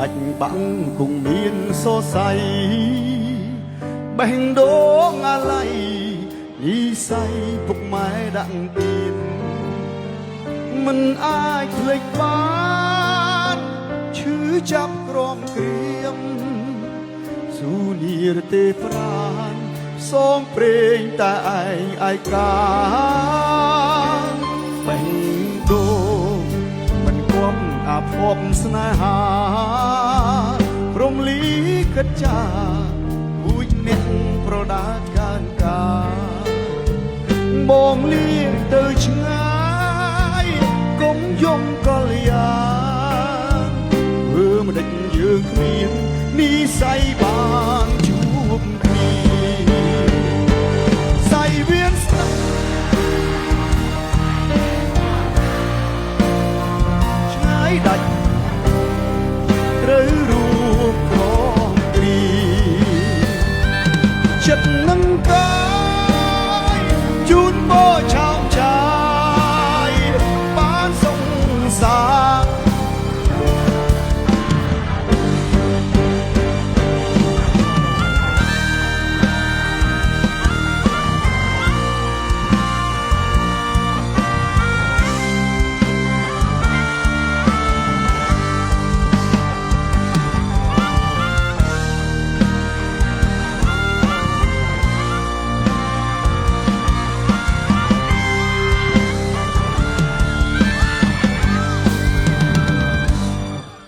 ដាច់បាំងគង់មានសរសៃបេះដូងអាឡ័យនិស័យពុកម៉ែដាក់ទៀនមិនអាចភ្លេចបានឈឺចាប់ក្រំក្រៀមស៊ូនីរទេប្រានសងព្រេងតែឯងឯកាបេះដូងមិនគំអាភពស្នេហាព្រមលីគិតចាពូជអ្នកប្រដាកើនកាបងលៀងទៅឆ្ងាយកុំយំកលយាធ្វើមិនដេចយើងគ្មាននិស័យបានជួបគ្នាសៃវៀនស្នេហ៍ឆ្ងាយដាច់ត្រូវរួមក្រងគ្រីចិត្តនឹងកាយជូនបោឆោមឆាយបានសងសា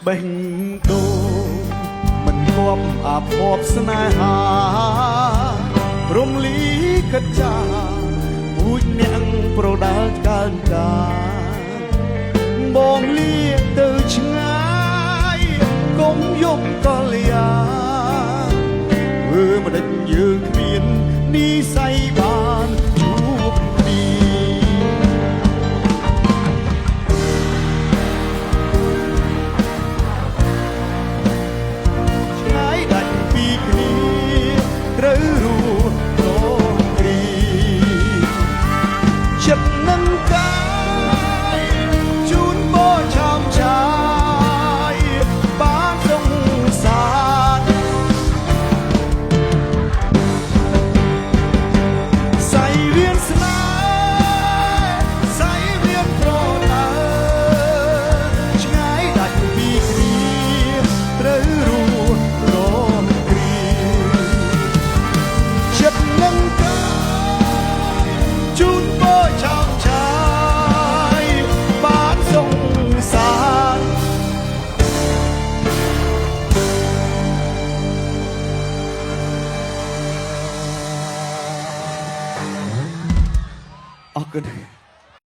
បេះដូងមិនគប់អាភពស្នេហាព្រមលីកិតចាពូជអ្នកប្រដាល់កើនកាបងលៀងទៅឆ្ងាយកុំយំកលយាធ្វើមិនដេចយើងគ្មាននិស័យបានជួបគ្នាត្រូវរួមរងគ្រីចិត្តនឹងកាយជូនបោឆោមឆាយបានសងសាសៃវៀនស្នេហ៍សៃវៀនប្រណើឆ្ងាយដាច់ពីគ្រីត្រូវរួមរងគ្រីចិត្តនឹងកាយជូនបោឆោមឆាយបានសងសានអរគុណ